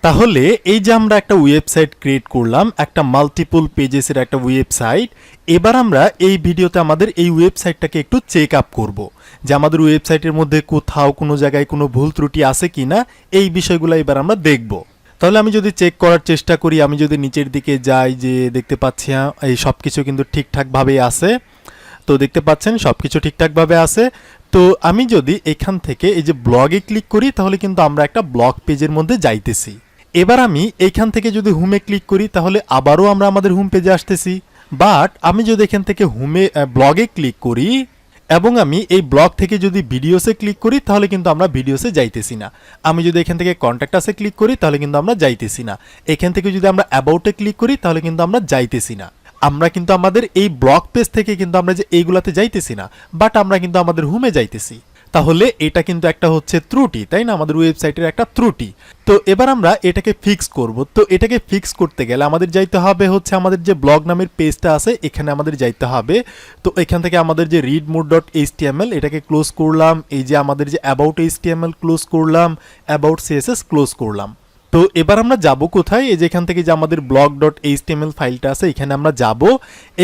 তাহলে এই যে আমরা একটা ওয়েবসাইট ক্রিয়েট করলাম, একটা মাল্টিপল পেজেসের একটা ওয়েবসাইট। এবার আমরা এই ভিডিওতে আমাদের এই ওয়েবসাইটটাকে একটু চেক আপ করব, যে আমাদের ওয়েবসাইটের মধ্যে কোথাও কোনো জায়গায় কোনো ভুল ত্রুটি আছে কিনা, এই বিষয়গুলো এবার আমরা দেখব। তাহলে আমি যদি চেক করার চেষ্টা করি, আমি যদি নিচের দিকে যাই, যে দেখতে পাচ্ছি এই সব কিছু কিন্তু ঠিকঠাকভাবেই আছে। তো দেখতে পাচ্ছেন সব কিছু ঠিকঠাকভাবে আছে। তো আমি যদি এখান থেকে এই যে ব্লগে ক্লিক করি, তাহলে কিন্তু আমরা একটা ব্লগ পেজের মধ্যে যাইতেছি। এবার আমি এইখান থেকে যদি হোমে ক্লিক করি, তাহলে আবারও আমরা আমাদের হোম পেজে আসতেছি। বাট আমি যদি এখান থেকে ব্লগে ক্লিক করি এবং আমি এই ব্লগ থেকে যদি ভিডিওসে ক্লিক করি, তাহলে কিন্তু আমরা ভিডিওসে যাইতেছি না। আমি যদি এখান থেকে কন্ট্যাক্ট আসে ক্লিক করি, তাহলে কিন্তু আমরা যাইতেছি না। এখান থেকে যদি আমরা অ্যাবাউটে ক্লিক করি, তাহলে কিন্তু আমরা যাইতেছি না। আমরা কিন্তু আমাদের এই ব্লগ পেজ থেকে কিন্তু আমরা যে এইগুলাতে যাইতেছি না, বাট আমরা কিন্তু আমাদের হোমে যাইতেছি। তাহলে এটা কিন্তু একটা হচ্ছে ত্রুটি, তাই না? আমাদের ওয়েবসাইটের একটা ত্রুটি। তো এবার আমরা এটাকে ফিক্স করব। তো এটাকে ফিক্স করতে গেলে আমাদের যাইতে হবে হচ্ছে আমাদের যে ব্লগ নামের পেজটা আছে, এখানে আমাদের যাইতে হবে। তো এখান থেকে আমাদের যে readmode.html এটাকে ক্লোজ করলাম, এই যে আমাদের যে about.html ক্লোজ করলাম, about css ক্লোজ করলাম। তো এবার আমরা যাব কোথায়? এই যে এখান থেকে যে আমাদের blog.html ফাইলটা আছে, এখানে আমরা যাব।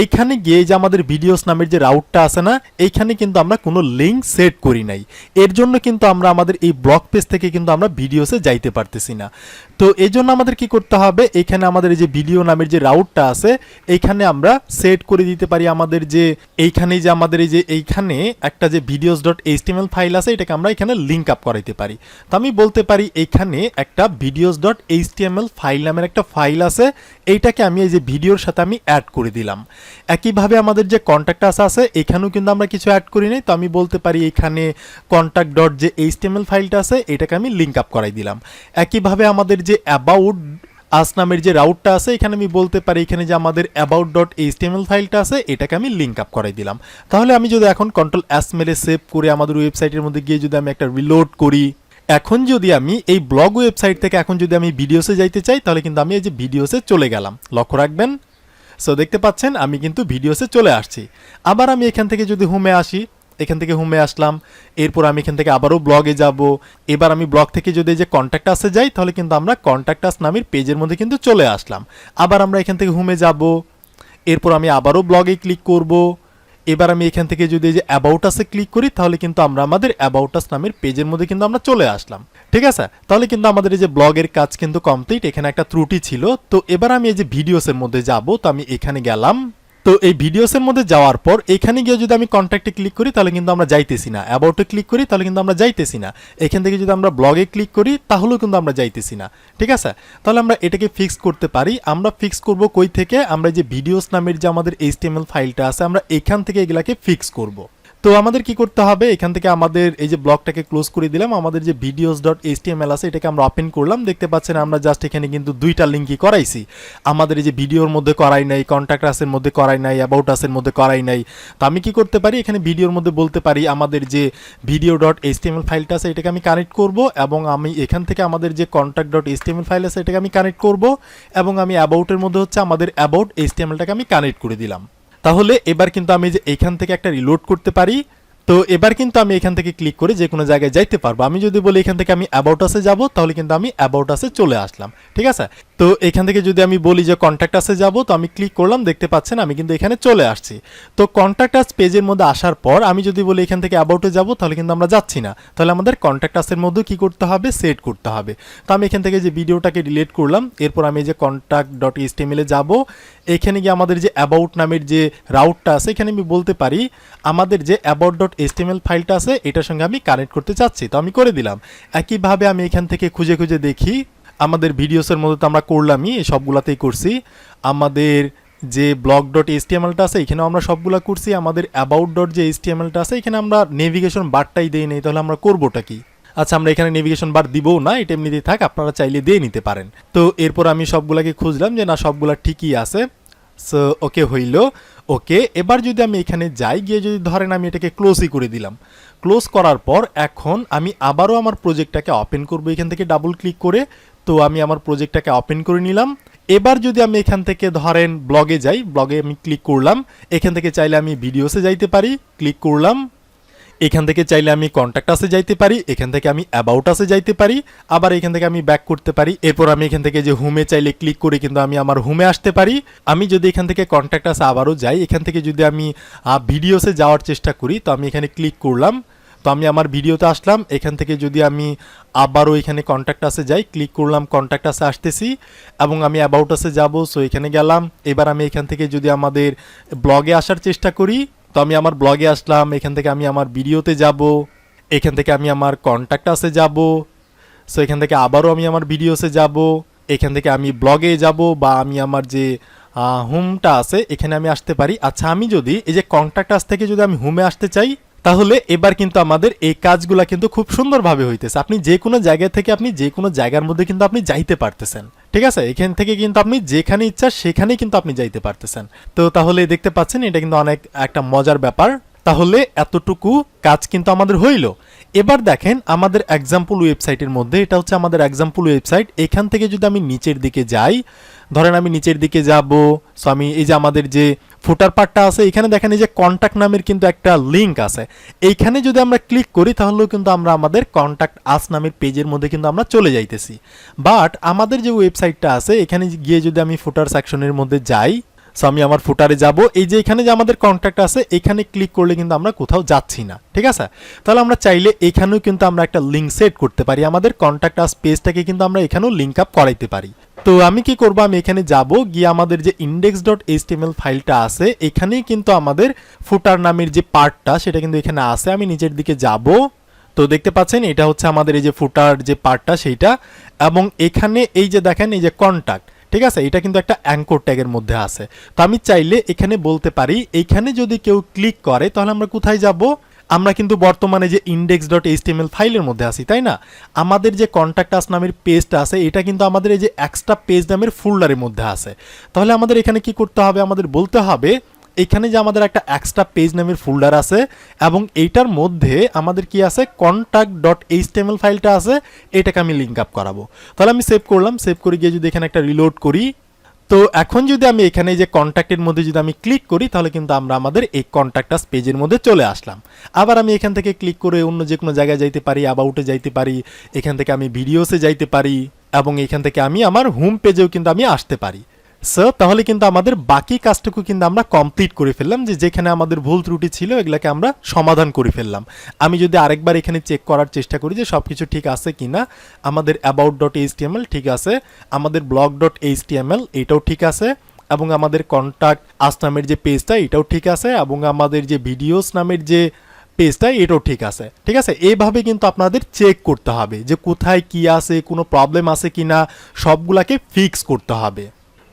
এইখানে গিয়ে যে আমাদের ভিডিওস নামের যে রাউটটা আছে না, এইখানে কিন্তু আমরা কোনো লিঙ্ক সেট করি নাই। এর জন্য কিন্তু আমরা আমাদের এই ব্লগ পেজ থেকে কিন্তু আমরা ভিডিওসে যাইতে পারতেছি না। তো এই জন্য আমাদের কি করতে হবে, এখানে আমাদের এই যে ভিডিও নামের যে রাউটটা আছে, এইখানে আমরা সেট করে দিতে পারি আমাদের যে এইখানে যে আমাদের এই যে এইখানে একটা যে videos.html ফাইল আছে, এটাকে আমরা এখানে লিঙ্ক আপ করাইতে পারি। তো আমি বলতে পারি এইখানে একটা videos.html ফাইল নামের একটা ফাইল আছে, এইটাকে আমি এই যে ভিডিওর সাথে আমি অ্যাড করে দিলাম। একইভাবে আমাদের যে কন্ট্যাক্ট আছে, এখানেও কিন্তু আমরা কিছু অ্যাড করি নাই। তো আমি বলতে পারি এখানে contact.html ফাইলটা আছে, এটাকে আমি লিঙ্ক আপ করাই দিলাম। একইভাবে আমাদের যে অ্যাবাউট আস নামের যে রাউটটা আছে, এখানে আমি বলতে পারি এখানে যে আমাদের about.html ফাইলটা আছে, এটাকে আমি লিঙ্ক আপ করাই দিলাম। তাহলে আমি যদি এখন Ctrl+S মেরে সেভ করে আমাদের ওয়েবসাইটের মধ্যে গিয়ে যদি আমি একটা রিলোড করি, এখন যদি আমি এই ব্লগ ওয়েবসাইট থেকে এখন যদি আমি ভিডিওসে যাইতে চাই, তাহলে কিন্তু আমি এই যে ভিডিওসে চলে গেলাম। লক্ষ্য রাখবেন। সো দেখতে পাচ্ছেন আমি কিন্তু ভিডিওসে চলে আসছি। আবার আমি এখান থেকে যদি হোমে আসি, এখান থেকে হোমে আসলাম, এরপর আমি এখান থেকে আবারও ব্লগে যাব। এবার আমি ব্লগ থেকে যদি যে কন্ট্যাক্ট আসে যাই, তাহলে কিন্তু আমরা কন্ট্যাক্ট আস নামের পেজের মধ্যে কিন্তু চলে আসলাম। আবার আমরা এখান থেকে হোমে যাব, এরপর আমি আবারও ব্লগে ক্লিক করব। এবার আমি এখান থেকে যদি এই যে অ্যাবাউট আসে ক্লিক করি, তাহলে কিন্তু আমরা আমাদের অ্যাবাউট আস নামের পেজের মধ্যে কিন্তু আমরা চলে আসলাম। ঠিক আছে? তাহলে কিন্তু আমাদের এই যে ব্লগের কাজ কিন্তু কমপ্লিট। এখানে একটা ত্রুটি ছিল। তো এবার আমি এই যে ভিডিওসের মধ্যে যাব, তো আমি এখানে গেলাম। তো এই ভিডিওসের মধ্যে যাওয়ার পর এখানে গিয়ে যদি আমি কন্ট্যাক্টে ক্লিক করি, তাহলে কিন্তু আমরা যাইতেছি না। অ্যাবাউটে ক্লিক করি, তাহলে কিন্তু আমরা যাইতেছি না। এখান থেকে যদি আমরা ব্লগে ক্লিক করি, তাহলেও কিন্তু আমরা যাইতেছি না। ঠিক আছে? তাহলে আমরা এটাকে ফিক্স করতে পারি। আমরা ফিক্স করব কই থেকে? আমরা যে ভিডিওস নামের যে আমাদের HTML ফাইলটা আছে, আমরা এখান থেকে এগুলাকে ফিক্স করব। তো আমাদের কি করতে হবে, এখান থেকে আমাদের এই যে ব্লগটাকে ক্লোজ করে দিলাম, আমাদের যে videos.html আছে এটাকে আমরা ওপেন করলাম। দেখতে পাচ্ছেন আমরা জাস্ট এখানে কিন্তু দুইটা লিঙ্কই করাইছি। আমাদের এই যে ভিডিওর মধ্যে করাই নাই, কন্ট্যাক্ট আসের মধ্যে করাই নাই, অ্যাবাউট আসের মধ্যে করাই নাই। তো আমি কি করতে পারি, এখানে ভিডিওর মধ্যে বলতে পারি আমাদের যে video.html ফাইলটা আছে এটাকে আমি কানেক্ট করব, এবং আমি এখান থেকে আমাদের যে contact.html ফাইল আছে এটাকে আমি কানেক্ট করব, এবং আমি অ্যাবাউটের মধ্যে হচ্ছে আমাদের about.htmlটাকে আমি কানেক্ট করে দিলাম। তাহলে এবার কিন্তু আমি যে এখান থেকে একটা রিলোড করতে পারি। তো এবার কিন্তু আমি এখান থেকে ক্লিক করে যে কোনো জায়গায় যাইতে পারবো। আমি যদি বলি এখান থেকে আমি অ্যাবাউট আসে যাব, তাহলে কিন্তু আমি অ্যাবাউট আসে চলে আসলাম। ঠিক আছে? তো এখান থেকে যদি আমি বলি যে কন্ট্যাক্ট আসে যাব, তো আমি ক্লিক করলাম, দেখতে পাচ্ছেন আমি কিন্তু এখানে চলে আসছি। তো কন্ট্যাক্ট আস পেজের মধ্যে আসার পর আমি যদি বলি এখান থেকে অ্যাবাউটে যাব, তাহলে কিন্তু আমরা যাচ্ছি না। তাহলে আমাদের কন্ট্যাক্ট আসের মধ্যে কি করতে হবে, সেট করতে হবে। তো আমি এখান থেকে যে ভিডিওটাকে ডিলিট করলাম, এরপর আমি যে contact.html এ যাব। এখানে গিয়ে আমাদের যে অ্যাবাউট নামের যে রাউটটা আছে, এখানে আমি বলতে পারি আমাদের যে about.html ফাইলটা আছে এটার সঙ্গে আমি কানেক্ট করতে চাচ্ছি। তো আমি করে দিলাম। একইভাবে আমি এখান থেকে খুঁজে খুঁজে দেখি, আমাদের ভিডিওসের মধ্যে তো আমরা করলামই, সবগুলাতেই করছি। আমাদের যে blog.htmlটা আছে এখানেও আমরা সবগুলা করছি। আমাদের about.htmlটা আছে এখানে আমরা নেভিগেশন বারটাই দেই নেই, তাহলে আমরা করবোটা কি? আচ্ছা, আমরা এখানে নেভিগেশন বার দিবও না, এটা এমনিতেই থাক, আপনারা চাইলে দিয়ে নিতে পারেন। তো এরপর আমি সবগুলাকে খুঁজলাম যে না, সবগুলা ঠিকই আছে। সো ওকে হইল। ওকে, এবার যদি আমি এখানে যাই, গিয়ে যদি ধরেন আমি এটাকে ক্লোজই করে দিলাম। ক্লোজ করার পর এখন আমি আবারও আমার প্রজেক্টটাকে ওপেন করব এখান থেকে ডাবল ক্লিক করে। তো আমি আমার প্রজেক্টটাকে ওপেন করে নিলাম। এবার যদি আমি এখান থেকে ধরেন ব্লগে যাই, ব্লগে আমি ক্লিক করলাম। এখান থেকে চাইলে আমি ভিডিওসে যাইতে পারি, ক্লিক করলাম। এখান থেকে চাইলে আমি কন্ট্যাক্ট আসে যাইতে পারি, এখান থেকে আমি অ্যাবাউট আসে যাইতে পারি, আবার এখান থেকে আমি ব্যাক করতে পারি। এরপর আমি এখান থেকে যে হোমে চাইলে ক্লিক করে কিন্তু আমি আমার হোমে আসতে পারি। আমি যদি এখান থেকে কন্ট্যাক্ট আসে আবারও যাই, এখান থেকে যদি আমি ভিডিওসে যাওয়ার চেষ্টা করি, তো আমি এখানে ক্লিক করলাম, তো আমি আমার ভিডিওতে আসলাম। এখান থেকে যদি আমি আবারও এখানে কন্ট্যাক্ট আসে যাই, ক্লিক করলাম, কন্ট্যাক্ট আসে আসতেছি এবং আমি অ্যাবাউট আসে যাব। সো এখানে গেলাম। এবার আমি এখান থেকে যদি আমাদের ব্লগে আসার চেষ্টা করি, তো আমি আমার ব্লগে আসলাম। এখান থেকে আমি আমার ভিডিওতে যাব, এখান থেকে আমি আমার কন্ট্যাক্ট আসে যাব। সো এখান থেকে আবারও আমি আমার ভিডিওসে যাব, এখান থেকে আমি ব্লগে যাব বা আমি আমার যে হোমটা আছে এখানে আমি আসতে পারি। আচ্ছা, আমি যদি এই যে কন্ট্যাক্ট আস থেকে যদি আমি হোমে আসতে চাই, তাহলে এবার কিন্তু আমাদের এই কাজগুলা কিন্তু খুব সুন্দরভাবে হইতেছে। আপনি যে কোনো জায়গা থেকে আপনি যে কোনো জায়গার মধ্যে কিন্তু আপনি যাইতে পারতেছেন, ঠিক আছে? এখান থেকে কিন্তু আপনি যেখানে ইচ্ছা সেখানেই কিন্তু আপনি যাইতে পারতেছেন। তো তাহলে দেখতে পাচ্ছেন এটা কিন্তু অনেক একটা মজার ব্যাপার। তাহলে এতটুকু কাজ কিন্তু আমাদের হইল। এবার দেখেন আমাদের এক্সাম্পল ওয়েবসাইটের মধ্যে, এটা হচ্ছে আমাদের এক্সাম্পল ওয়েবসাইট। এখান থেকে যদি আমি নিচের দিকে যাই, ধরেন আমি নিচের দিকে যাব, সো আমি এই যে আমাদের যে ফুটার পার্টটা আছে এখানে দেখেন এই যে কন্ট্যাক্ট নামের কিন্তু একটা লিঙ্ক আছে। এইখানে যদি আমরা ক্লিক করি তাহলেও কিন্তু আমরা আমাদের কন্ট্যাক্ট আস নামের পেজের মধ্যে কিন্তু আমরা চলে যাইতেছি। বাট আমাদের যে ওয়েবসাইটটা আছে এখানে গিয়ে যদি আমি ফুটার সেকশনের মধ্যে যাই, সো আমি আমার ফুটারে যাব, এই যে এখানে যে আমাদের কন্ট্যাক্ট আছে এখানে ক্লিক করলে কিন্তু আমরা কোথাও যাচ্ছি না, ঠিক আছে? তাহলে আমরা চাইলে এখানেও কিন্তু আমরা একটা লিঙ্ক সেট করতে পারি, আমাদের কন্ট্যাক্ট আস পেজটাকে কিন্তু আমরা এখানেও লিঙ্ক আপ করাইতে পারি। তো আমি কি করব, আমি এখানে যাব, গিয়ে আমাদের যে index.html ফাইলটা আছে এখানেই কিন্তু আমাদের ফুটার নামের যে পার্টটা সেটা কিন্তু এখানে আছে। আমি নিচের দিকে যাব, তো দেখতে পাচ্ছেন এটা হচ্ছে আমাদের এই যে ফুটার যে পার্টটা সেইটা, এবং এখানে এই যে দেখেন এই যে কন্ট্যাক্ট, ঠিক আছে, এটা কিন্তু একটা অ্যাঙ্কর ট্যাগের মধ্যে আছে। তো আমি চাইলে এখানে বলতে পারি এইখানে যদি কেউ ক্লিক করে তাহলে আমরা কোথায় যাব, আমরা কিন্তু বর্তমানে যে index.html ফাইলের মধ্যে আছি, তাই না? আমাদের যে কন্ট্যাক্ট আস নামের পেজটা আছে এটা কিন্তু আমাদের এই যে এক্সট্রা পেজ নামের ফোল্ডারের মধ্যে আছে। তাহলে আমাদের এখানে কি করতে হবে, আমাদের বলতে হবে এখানে যে আমাদের একটা এক্সট্রা পেজ নামের ফোল্ডার আছে এবং এইটার মধ্যে আমাদের কি আছে, contact.html ফাইলটা আছে, এটাকে আমি লিঙ্ক আপ করাবো। তাহলে আমি সেভ করলাম, সেভ করে গিয়ে যদি এখানে একটা রিলোড করি, তো এখন যদি আমি এখানে যে কন্ট্যাক্টের মধ্যে যদি আমি ক্লিক করি তাহলে কিন্তু আমরা আমাদের এই কন্ট্যাক্ট আস পেজের মধ্যে চলে আসলাম। আবার আমি এখান থেকে ক্লিক করে অন্য যে কোনো জায়গায় যাইতে পারি, অ্যাবাউটে যাইতে পারি, এখান থেকে আমি ভিডিওসে যাইতে পারি এবং এখান থেকে আমি আমার হোম পেজেও কিন্তু আমি আসতে পারি। সো তাহলে কিন্তু আমাদের বাকি কাজটুকু কিন্তু আমরা কমপ্লিট করে ফেললাম, যে যেখানে আমাদের ভুল ত্রুটি ছিল এগুলাকে আমরা সমাধান করে ফেললাম। আমি যদি আরেকবার এখানে চেক করার চেষ্টা করি যে সব কিছু ঠিক আছে কিনা, আমাদের about.html ঠিক আছে, আমাদের blog.html এটাও ঠিক আছে, এবং আমাদের কন্ট্যাক্ট আস নামের যে পেজটা এটাও ঠিক আছে, এবং আমাদের যে ভিডিওস নামের যে পেজটা এটাও ঠিক আছে, ঠিক আছে? এইভাবে কিন্তু আপনাদের চেক করতে হবে যে কোথায় কি আছে, কোনো প্রবলেম আছে কিনা, সবগুলাকে ফিক্স করতে হবে।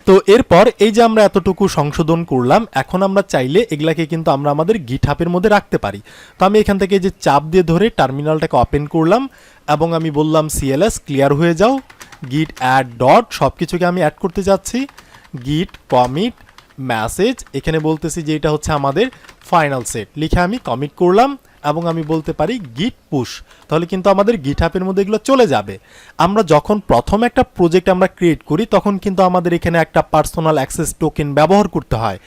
তো এরপর এই যে আমরা এতটুকু সংশোধন করলাম, এখন আমরা চাইলে এগুলাকে কিন্তু আমরা আমাদের গিটহাবের মধ্যে রাখতে পারি। তো আমি এখান থেকে যে চাপ দিয়ে ধরে টার্মিনালটাকে ওপেন করলাম এবং আমি বললাম cls ক্লিয়ার হয়ে যাও, গিট অ্যাড ডট সব কিছুকে আমি অ্যাড করতে যাচ্ছি, গিট কমিট মেসেজ, এখানে বলতেছি যে এটা হচ্ছে আমাদের ফাইনাল সেট, লিখে আমি কমিট করলাম এবং আমি বলতে পারি গিট পুশ। তাহলে কিন্তু আমাদের গিটহাবের মধ্যে এগুলো চলে যাবে। আমরা যখন প্রথম একটা প্রজেক্ট আমরা ক্রিয়েট করি তখন কিন্তু আমাদের এখানে একটা পার্সোনাল অ্যাক্সেস টোকেন ব্যবহার করতে হয়,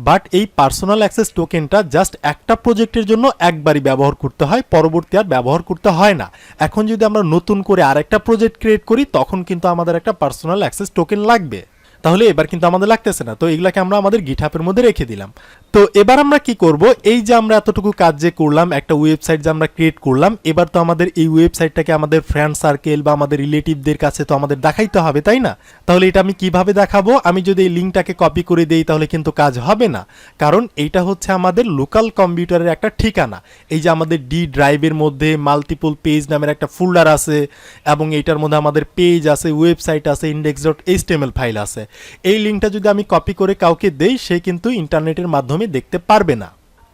বাট এই পার্সোনাল অ্যাক্সেস টোকেনটা জাস্ট একটা প্রজেক্টের জন্য একবারই ব্যবহার করতে হয়, পরবর্তী আর ব্যবহার করতে হয় না। এখন যদি আমরা নতুন করে আরেকটা প্রজেক্ট ক্রিয়েট করি তখন কিন্তু আমাদের একটা পার্সোনাল অ্যাক্সেস টোকেন লাগবে। তাহলে এবার কিন্তু আমাদের লাগতেছে না, তো এগুলাকে আমরা আমাদের গিটহাবের মধ্যে রেখে দিলাম। তো এবার আমরা কি করব, এই যে আমরা এতটুকু কাজ যে করলাম, একটা ওয়েবসাইট যে আমরা ক্রিয়েট করলাম, এবার তো আমাদের এই ওয়েবসাইটটাকে আমাদের ফ্রেন্ড সার্কেল বা আমাদের রিলেটিভদের কাছে তো আমাদের দেখাইতে হবে, তাই না? তাহলে এটা আমি কিভাবে দেখাবো, আমি যদি এই লিঙ্কটাকে কপি করে দেই তাহলে কিন্তু কাজ হবে না, কারণ এইটা হচ্ছে আমাদের লোকাল কম্পিউটারের একটা ঠিকানা। এই যে আমাদের ডি ড্রাইভের মধ্যে মাল্টিপল পেজ নামের একটা ফোল্ডার আছে এবং এইটার মধ্যে আমাদের পেজ আছে, ওয়েবসাইট আছে, index.html ফাইল আছে। এই লিঙ্কটা যদি আমি কপি করে কাউকে দেই সে কিন্তু ইন্টারনেটের মাধ্যমে দেখতে পারবে না।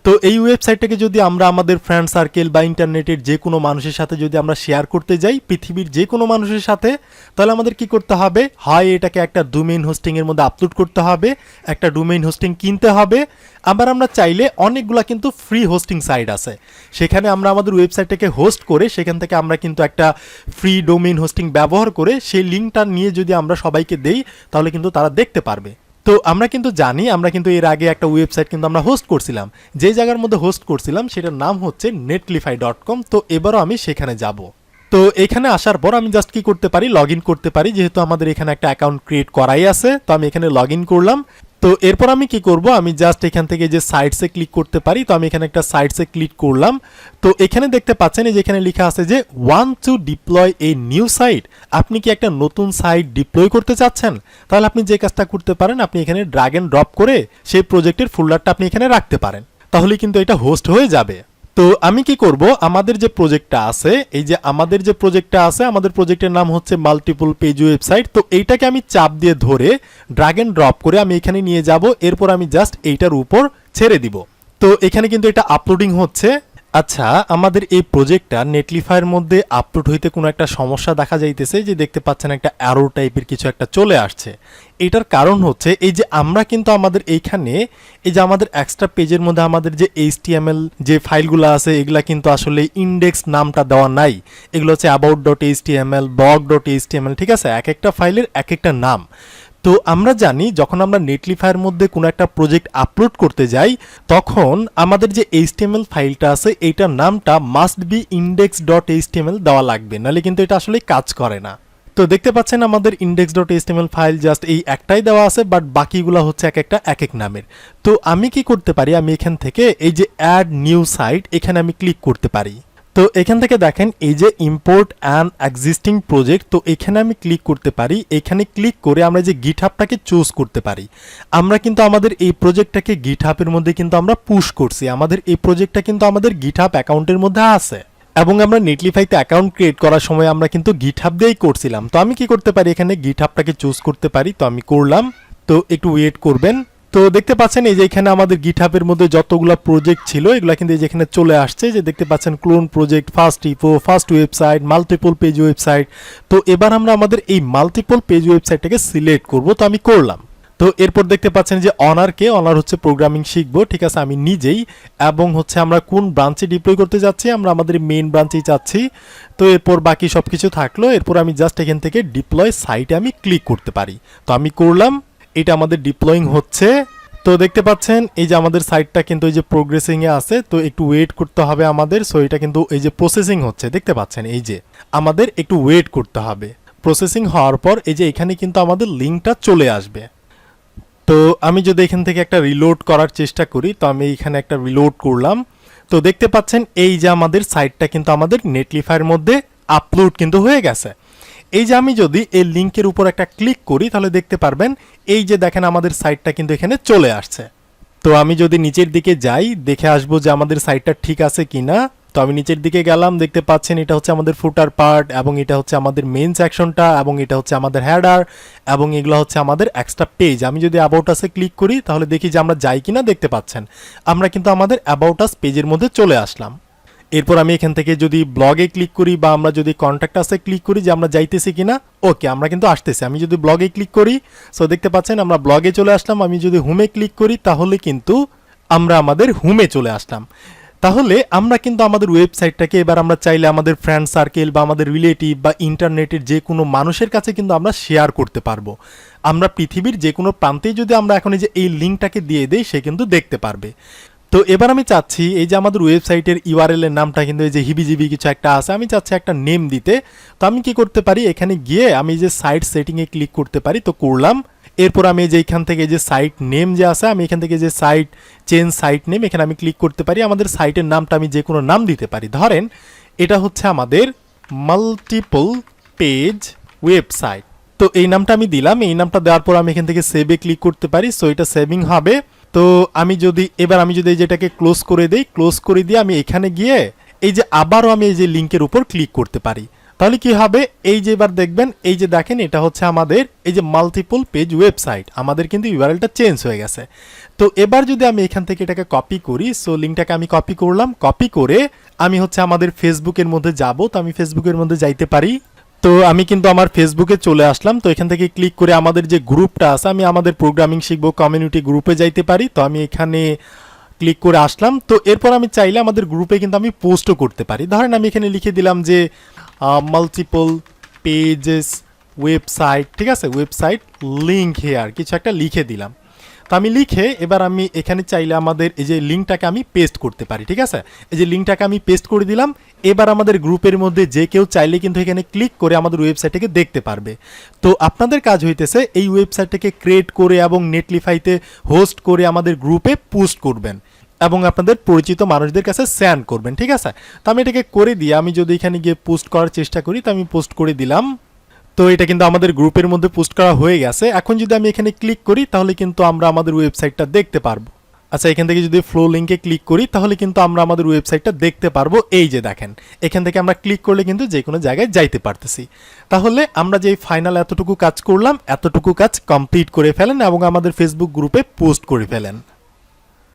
তো এই ওয়েবসাইটটাকে যদি আমরা আমাদের ফ্রেন্ড সার্কেল বা ইন্টারনেটের যে কোনো মানুষের সাথে যদি আমরা শেয়ার করতে যাই, পৃথিবীর যে কোনো মানুষের সাথে, তাহলে আমাদের কি করতে হবে, হয় এটাকে একটা ডোমেইন হোস্টিংয়ের মধ্যে আপলোড করতে হবে, একটা ডোমেইন হোস্টিং কিনতে হবে, আবার আমরা চাইলে অনেকগুলা কিন্তু ফ্রি হোস্টিং সাইট আছে, সেখানে আমরা আমাদের ওয়েবসাইটটাকে হোস্ট করে সেখান থেকে আমরা কিন্তু একটা ফ্রি ডোমেইন হোস্টিং ব্যবহার করে সেই লিঙ্কটা নিয়ে যদি আমরা সবাইকে দেই তাহলে কিন্তু তারা দেখতে পারবে। তো তো আমরা কিন্তু জানি আমরা কিন্তু এর আগে একটা ওয়েবসাইট কিন্তু আমরা হোস্ট করছিলাম, যে জায়গার মধ্যে হোস্ট করছিলাম সেটার নাম হচ্ছে netlify.com। তো এবারও আমি সেখানে যাব। তো এখানে আসার পর আমি জাস্ট কি করতে পারি, লগ ইন করতে পারি, যেহেতু আমাদের এখানে একটা অ্যাকাউন্ট ক্রিয়েট করাই আছে। তো আমি এখানে লগ ইন করলাম। তো এরপর আমি কি করব, আমি জাস্ট এখান থেকে যে সাইটসে ক্লিক করতে পারি, তো আমি এখানে একটা সাইটসে ক্লিক করলাম। তো এখানে দেখতে পাচ্ছেন এই যে এখানে লেখা আছে যে want to deploy a new site. আপনি কি একটা নতুন সাইট ডিপ্লয় করতে চাচ্ছেন? তাহলে আপনি যে কাজটা করতে পারেন, আপনি এখানে ড্র্যাগ এন্ড ড্রপ করে সেই প্রজেক্টের ফোল্ডারটা আপনি এখানে রাখতে পারেন, তাহলে কিন্তু এটা হোস্ট হয়ে যাবে। তো আমি কি করব, আমাদের যে প্রজেক্টটা আছে, এই যে আমাদের যে প্রজেক্টটা আছে, আমাদের প্রজেক্টের নাম হচ্ছে মাল্টিপল পেজ ওয়েবসাইট। তো এইটাকে আমি চাপ দিয়ে ধরে ড্র্যাগ এন্ড ড্রপ করে আমি এখানে নিয়ে যাব। এরপর আমি জাস্ট এইটার উপর ছেড়ে দিব। তো এখানে কিন্তু এটা আপলোডিং হচ্ছে। আচ্ছা, আমাদের এই প্রজেক্টটা নেটলিফাইয়ের মধ্যে আপলোড হইতে কোনো একটা সমস্যা দেখা যাইতেছে, যে দেখতে পাচ্ছেন একটা অ্যারো টাইপের কিছু একটা চলে আসছে। এটার কারণ হচ্ছে এই যে আমরা কিন্তু আমাদের এইখানে এই যে আমাদের এক্সট্রা পেজের মধ্যে আমাদের যে HTML যে ফাইলগুলো আছে, এগুলা কিন্তু আসলে ইন্ডেক্স নামটা দেওয়া নাই। এগুলো হচ্ছে about.html, blog.html, ঠিক আছে, এক একটা ফাইলের এক একটা নাম। তো আমরা জানি যখন আমরা নেটলিফাইয়ের মধ্যে কোনো একটা প্রজেক্ট আপলোড করতে যাই, তখন আমাদের যে HTML ফাইলটা আছে এইটার নামটা মাস্ট বি index.html দেওয়া লাগবে, নাহলে কিন্তু এটা আসলে কাজ করে না। তো দেখতে পাচ্ছেন আমাদের index.html ফাইল জাস্ট এই একটাই দেওয়া আছে, বাট বাকিগুলো হচ্ছে এক একটা এক এক নামের। তো আমি কি করতে পারি, আমি এখান থেকে এই যে অ্যাড নিউ সাইট, এখানে আমি ক্লিক করতে পারি। তো এখান থেকে দেখেন এই যে ইম্পোর্ট অ্যান এক্সিস্টিং প্রজেক্ট, তো এখানে আমি ক্লিক করতে পারি। এখানে ক্লিক করে আমরা যে গিটহাবটাকে চুজ করতে পারি। আমরা কিন্তু আমাদের এই প্রজেক্টটাকে গিটহাবের মধ্যে কিন্তু আমরা পুশ করছি, আমাদের এই প্রজেক্টটা কিন্তু আমাদের গিটহাব অ্যাকাউন্টের মধ্যে আছে, এবং আমরা নেটলিফাইতে অ্যাকাউন্ট ক্রিয়েট করার সময় আমরা কিন্তু গিটহাব দিয়েই করছিলাম। তো আমি কি করতে পারি, এখানে গিটহাবটাকে চুজ করতে পারি। তো আমি করলাম। তো একটু ওয়েট করবেন। তো দেখতে পাচ্ছেন এই যে এখানে আমাদের গিটহাবের মধ্যে যতগুলো প্রজেক্ট ছিল এগুলো কিন্তু এই যে এখানে চলে আসছে, যে দেখতে পাচ্ছেন clone project, first repo, first website, multiple page website. তো এবার আমরা আমাদের এই মাল্টিপল পেজ ওয়েবসাইটটাকে সিলেক্ট করব। তো আমি করলাম। তো এরপর দেখতে পাচ্ছেন যে অনারকে, অনার হচ্ছে প্রোগ্রামিং শিখবো, ঠিক আছে, আমি নিজেই, এবং হচ্ছে আমরা কোন ব্রাঞ্চে ডিপ্লয় করতে যাচ্ছি, আমরা আমাদের মেইন ব্রাঞ্চেই চাচ্ছি। তো এরপর বাকি সব কিছু থাকলো। এরপর আমি জাস্ট এখান থেকে ডিপ্লয় সাইটে আমি ক্লিক করতে পারি। তো আমি করলাম। এটা আমাদের ডিপ্লয়িং হচ্ছে। তো দেখতে পাচ্ছেন এই যে আমাদের সাইটটা কিন্তু এই যে প্রোগ্রেসিং এ আছে। তো একটু ওয়েট করতে হবে আমাদের। সো এটা কিন্তু এই যে প্রসেসিং হচ্ছে, দেখতে পাচ্ছেন এই যে আমাদের একটু ওয়েট করতে হবে। প্রসেসিং হওয়ার পর এই যে এখানে কিন্তু আমাদের লিঙ্কটা চলে আসবে। তো আমি যদি এখান থেকে একটা রিলোড করার চেষ্টা করি, তো আমি এখানে একটা রিলোড করলাম। তো দেখতে পাচ্ছেন এই যে আমাদের সাইটটা কিন্তু আমাদের নেটলিফাইয়ের মধ্যে আপলোড কিন্তু হয়ে গেছে। এই যে আমি যদি এই লিঙ্কের উপর একটা ক্লিক করি, তাহলে দেখতে পারবেন এই যে দেখেন আমাদের সাইটটা কিন্তু এখানে চলে আসছে। তো আমি যদি নিচের দিকে যাই, দেখে আসবো যে আমাদের সাইটটা ঠিক আছে কিনা। তো আমি নিচের দিকে গেলাম, দেখতে পাচ্ছেন এটা হচ্ছে আমাদের ফুটার পার্ট, এবং এটা হচ্ছে আমাদের মেইন সেকশনটা, এবং এটা হচ্ছে আমাদের হেডার, এবং এগুলো হচ্ছে আমাদের এক্সট্রা পেজ। আমি যদি অ্যাবাউট আসে ক্লিক করি, তাহলে দেখি যে আমরা যাই কিনা। দেখতে পাচ্ছেন আমরা কিন্তু আমাদের অ্যাবাউট আস পেজের মধ্যে চলে আসলাম। এরপর আমি এখান থেকে যদি ব্লগে ক্লিক করি, বা আমরা যদি কন্ট্যাক্ট আসে ক্লিক করি যে আমরা যাইতেছি কিনা, ওকে, আমরা কিন্তু আসতেছি। আমি যদি ব্লগে ক্লিক করি, সো দেখতে পাচ্ছেন আমরা ব্লগে চলে আসলাম। আমি যদি হোমে ক্লিক করি, তাহলে কিন্তু আমরা আমাদের হোমে চলে আসলাম। তাহলে আমরা কিন্তু আমাদের ওয়েবসাইটটাকে এবার আমরা চাইলে আমাদের ফ্রেন্ড সার্কেল বা আমাদের রিলেটিভ বা ইন্টারনেটের যে কোনো মানুষের কাছে কিন্তু আমরা শেয়ার করতে পারবো। আমরা পৃথিবীর যে কোনো প্রান্তেই যদি আমরা এখন এই লিঙ্কটাকে দিয়ে দেই, সে কিন্তু দেখতে পারবে। তো এবার আমি চাচ্ছি এই যে আমাদের ওয়েবসাইটের ইউআরএল এর নামটা কিন্তু এই যে হিবিজিবি কিছু একটা আছে, আমি চাচ্ছি একটা নেম দিতে। তো আমি কি করতে পারি, এখানে গিয়ে আমি যে সাইট সেটিংয়ে ক্লিক করতে পারি। তো করলাম। এরপর আমি যে এখান থেকে যে সাইট নেম যে আছে, আমি এখান থেকে যে সাইট চেঞ্জ সাইট নেম, এখানে আমি ক্লিক করতে পারি। আমাদের সাইটের নামটা আমি যে কোনো নাম দিতে পারি। ধরেন এটা হচ্ছে আমাদের মাল্টিপল পেজ ওয়েবসাইট। তো এই নামটা আমি দিলাম। এই নামটা দেওয়ার পর আমি এখান থেকে সেভে ক্লিক করতে পারি। সো এটা সেভিং হবে। তো আমি যদি এই যেটাকে ক্লোজ করে দেই, ক্লোজ করে দিয়ে আমি এখানে গিয়ে এই যে আবারও আমি এই যে লিঙ্কের উপর ক্লিক করতে পারি। তাহলে কি হবে, এই যে এবার দেখবেন এই যে দেখেন এটা হচ্ছে আমাদের এই যে মাল্টিপল পেজ ওয়েবসাইট, আমাদের কিন্তু ইউআরএলটা চেঞ্জ হয়ে গেছে। তো এবার যদি আমি এখান থেকে এটাকে কপি করি, সো লিঙ্কটাকে আমি কপি করলাম। কপি করে আমি হচ্ছে আমাদের ফেসবুকের মধ্যে যাব। তো আমি ফেসবুকের মধ্যে যাইতে পারি। তো আমি কিন্তু আমার ফেসবুকে চলে আসলাম। তো এখান থেকে ক্লিক করে আমাদের যে গ্রুপটা আছে, আমি আমাদের প্রোগ্রামিং শিখবো কমিউনিটি গ্রুপে যাইতে পারি। তো আমি এখানে ক্লিক করে আসলাম। তো এরপর আমি চাইলে আমাদের গ্রুপে কিন্তু আমি পোস্টও করতে পারি। ধরেন আমি এখানে লিখে দিলাম যে মাল্টিপল পেজেস ওয়েবসাইট, ঠিক আছে, ওয়েবসাইট লিঙ্ক হেয়ার কিছু একটা লিখে দিলাম। তো আমি লিখে এবার আমি এখানে চাইলে আমাদের এই যে লিঙ্কটাকে আমি পেস্ট করতে পারি, ঠিক আছে। এই যে লিঙ্কটাকে আমি পেস্ট করে দিলাম। এবার আমাদের গ্রুপের মধ্যে যে কেউ চাইলে কিন্তু এখানে ক্লিক করে আমাদের ওয়েবসাইটটাকে দেখতে পারবে। তো আপনাদের কাজ হইতেছে এই ওয়েবসাইটটাকে ক্রিয়েট করে এবং নেটলিফাইতে হোস্ট করে আমাদের গ্রুপে পোস্ট করবেন এবং আপনাদের পরিচিত মানুষদের কাছে সেন্ড করবেন, ঠিক আছে। তো আমি এটাকে করে দিয়ে আমি যদি এখানে গিয়ে পোস্ট করার চেষ্টা করি, তো আমি পোস্ট করে দিলাম। তো এটা কিন্তু আমাদের গ্রুপের মধ্যে পোস্ট করা হয়ে গেছে। এখন যদি আমি এখানে ক্লিক করি তাহলে কিন্তু আমরা আমাদের ওয়েবসাইটটা দেখতে পারবো। আচ্ছা, এখান থেকে যদি ফ্লো লিঙ্কে ক্লিক করি তাহলে কিন্তু আমরা আমাদের ওয়েবসাইটটা দেখতে পারবো। এই যে দেখেন, এখান থেকে আমরা ক্লিক করলে কিন্তু যে কোনো জায়গায় যাইতে পারতেছি। তাহলে আমরা যে ফাইনাল এতটুকু কাজ করলাম, এতটুকু কাজ কমপ্লিট করে ফেলেন এবং আমাদের ফেসবুক গ্রুপে পোস্ট করে ফেলেন।